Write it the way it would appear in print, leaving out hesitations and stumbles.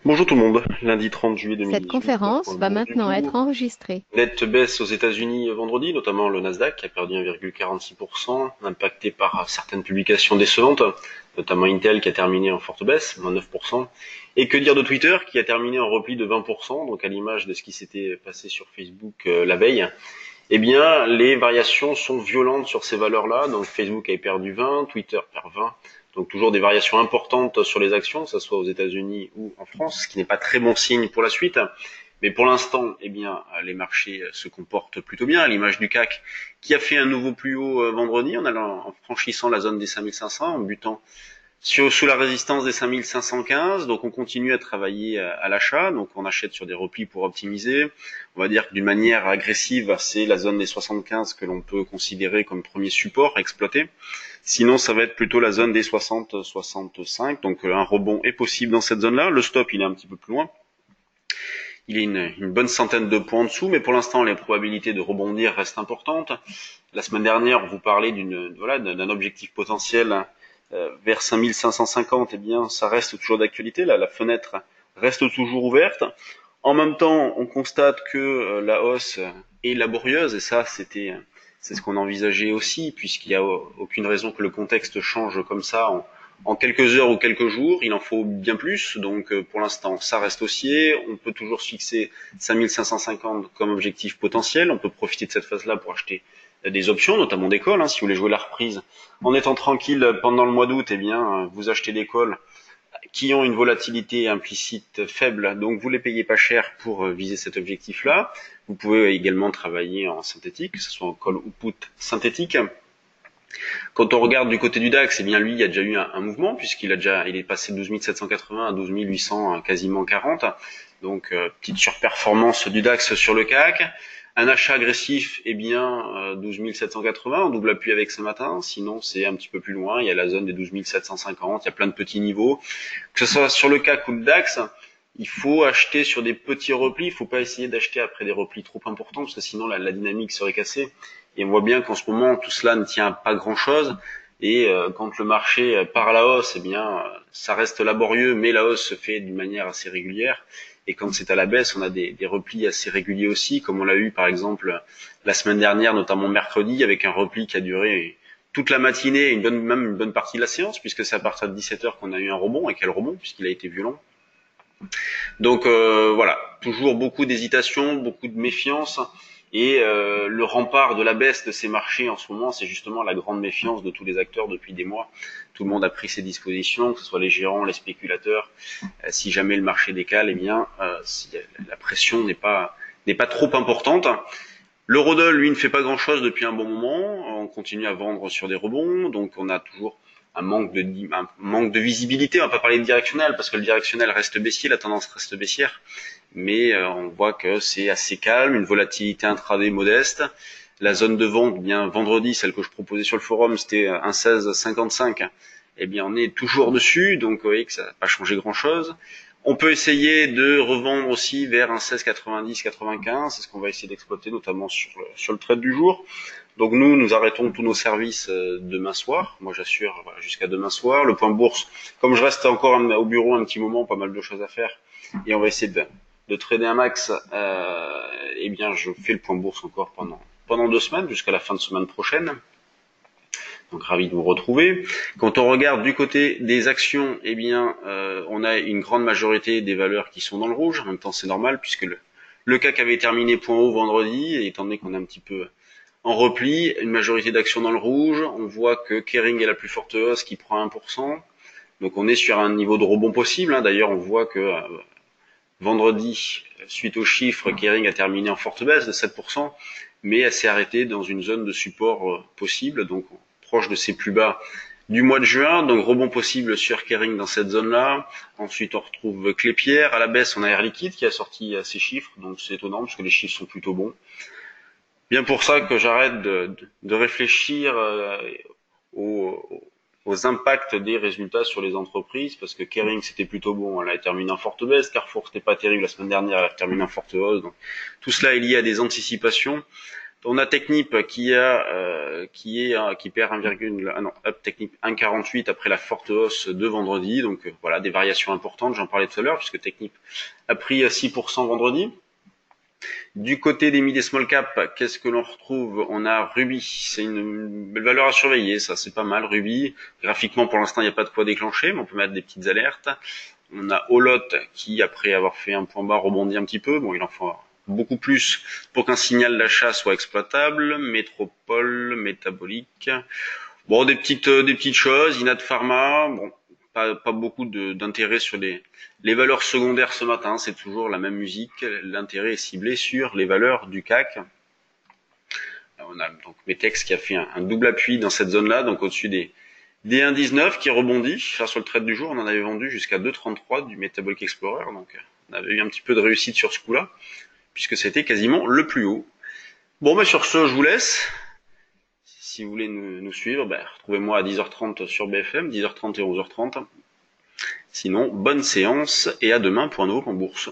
Bonjour tout le monde, lundi 30 juillet Cette 2018 pour conférence le va moment du maintenant être jour. enregistrée. Nette baisse aux États-Unis vendredi, notamment le Nasdaq qui a perdu 1,46%, impacté par certaines publications décevantes, notamment Intel qui a terminé en forte baisse, moins 9%. Et que dire de Twitter qui a terminé en repli de 20%, donc à l'image de ce qui s'était passé sur Facebook la veille. Eh bien, les variations sont violentes sur ces valeurs-là. Donc Facebook a perdu 20, Twitter perd 20. Donc toujours des variations importantes sur les actions, que ce soit aux États-Unis ou en France, ce qui n'est pas très bon signe pour la suite. Mais pour l'instant, eh bien, les marchés se comportent plutôt bien, à l'image du CAC, qui a fait un nouveau plus haut vendredi en franchissant la zone des 5500, en butant sous la résistance des 5515, donc on continue à travailler à l'achat, donc on achète sur des replis pour optimiser. On va dire que d'une manière agressive, c'est la zone des 75 que l'on peut considérer comme premier support à exploiter. Sinon, ça va être plutôt la zone des 60-65, donc un rebond est possible dans cette zone-là. Le stop, il est un petit peu plus loin. Il est une bonne centaine de points en dessous, mais pour l'instant, les probabilités de rebondir restent importantes. La semaine dernière, on vous parlait d'un objectif potentiel vers 5550. Eh bien, ça reste toujours d'actualité. Là, la fenêtre reste toujours ouverte. En même temps, on constate que la hausse est laborieuse, et ça, c'est ce qu'on envisageait aussi, puisqu'il n'y a aucune raison que le contexte change comme ça en quelques heures ou quelques jours. Il en faut bien plus, donc pour l'instant, ça reste haussier. On peut toujours se fixer 5550 comme objectif potentiel. On peut profiter de cette phase-là pour acheter des options, notamment des calls. Si vous voulez jouer la reprise en étant tranquille pendant le mois d'août, eh bien, vous achetez des calls qui ont une volatilité implicite faible, donc vous les payez pas cher pour viser cet objectif-là. Vous pouvez également travailler en synthétique, que ce soit en call ou put synthétique. Quand on regarde du côté du DAX, eh bien lui, il y a déjà eu un mouvement il est passé de 12 780 à 12 800, quasiment 40. Donc petite surperformance du DAX sur le CAC. Un achat agressif, eh bien 12 780, on double appui avec ce matin. Sinon, c'est un petit peu plus loin. Il y a la zone des 12 750. Il y a plein de petits niveaux. Que ce soit sur le CAC ou le DAX, il faut acheter sur des petits replis. Il ne faut pas essayer d'acheter après des replis trop importants parce que sinon la dynamique serait cassée. Et on voit bien qu'en ce moment, tout cela ne tient pas grand-chose. Et quand le marché part à la hausse, eh bien, ça reste laborieux, mais la hausse se fait d'une manière assez régulière. Et quand c'est à la baisse, on a des replis assez réguliers aussi, comme on l'a eu par exemple la semaine dernière, notamment mercredi, avec un repli qui a duré toute la matinée, même une bonne partie de la séance, puisque c'est à partir de 17 heures qu'on a eu un rebond, et quel rebond, puisqu'il a été violent. Donc voilà, toujours beaucoup d'hésitation, beaucoup de méfiance. Et le rempart de la baisse de ces marchés en ce moment, c'est justement la grande méfiance de tous les acteurs depuis des mois. Tout le monde a pris ses dispositions, que ce soit les gérants, les spéculateurs. Si jamais le marché décale, eh bien, la pression n'est pas trop importante. L'eurodoll, lui, ne fait pas grand-chose depuis un bon moment. On continue à vendre sur des rebonds, donc on a toujours un manque de visibilité. On va pas parler de directionnel parce que le directionnel reste baissier, la tendance reste baissière, mais on voit que c'est assez calme, une volatilité intraday modeste. La zone de vente, eh bien vendredi, celle que je proposais sur le forum, c'était un 16,55. Eh bien, on est toujours dessus, donc vous voyez que ça n'a pas changé grand-chose. On peut essayer de revendre aussi vers un 16,90-95, c'est ce qu'on va essayer d'exploiter notamment sur le trade du jour. Donc nous arrêtons tous nos services demain soir. Moi j'assure voilà, jusqu'à demain soir. Le point bourse, comme je reste encore au bureau un petit moment, pas mal de choses à faire, et on va essayer de trader un max, eh bien je fais le point bourse encore pendant 2 semaines, jusqu'à la fin de semaine prochaine. Donc ravi de vous retrouver. Quand on regarde du côté des actions, eh bien, on a une grande majorité des valeurs qui sont dans le rouge. En même temps, c'est normal puisque le CAC avait terminé point haut vendredi, et étant donné qu'on est un petit peu en repli, une majorité d'actions dans le rouge. On voit que Kering est la plus forte hausse qui prend 1%. Donc on est sur un niveau de rebond possible. D'ailleurs, on voit que vendredi, suite aux chiffres, Kering a terminé en forte baisse de 7%, mais elle s'est arrêtée dans une zone de support possible, donc proche de ses plus bas du mois de juin. Donc rebond possible sur Kering dans cette zone-là. Ensuite, on retrouve Klépierre. À la baisse, on a Air Liquide qui a sorti ses chiffres, donc c'est étonnant parce que les chiffres sont plutôt bons. Bien pour ça que j'arrête de réfléchir aux, aux impacts des résultats sur les entreprises, parce que Kering c'était plutôt bon, elle a terminé en forte baisse, Carrefour c'était pas terrible la semaine dernière, elle a terminé en forte hausse, donc tout cela est lié à des anticipations. On a Technip qui perd 1, non, Technip 1,48 après la forte hausse de vendredi. Donc voilà, des variations importantes, j'en parlais tout à l'heure, puisque Technip a pris 6% vendredi. Du côté des mid et small cap, qu'est-ce que l'on retrouve? On a Ruby, c'est une belle valeur à surveiller, ça c'est pas mal. Ruby, graphiquement pour l'instant il n'y a pas de quoi déclencher, mais on peut mettre des petites alertes. On a Olot qui, après avoir fait un point bas, rebondit un petit peu. Bon, il en faut beaucoup plus pour qu'un signal d'achat soit exploitable. Métropole, métabolique. Bon, des petites choses. Inat Pharma. Bon, pas beaucoup d'intérêt sur les valeurs secondaires ce matin. C'est toujours la même musique. L'intérêt est ciblé sur les valeurs du CAC. On a donc Metex qui a fait un double appui dans cette zone-là, donc au-dessus des 1,19 qui rebondit. Sur le trade du jour, on en avait vendu jusqu'à 2,33 du Metabolic Explorer, donc on avait eu un petit peu de réussite sur ce coup-là, puisque c'était quasiment le plus haut. Bon, mais sur ce, je vous laisse. Si vous voulez nous suivre, retrouvez-moi à 10h30 sur BFM, 10h30 et 11h30. Sinon, bonne séance et à demain pour un nouveau plan bourse.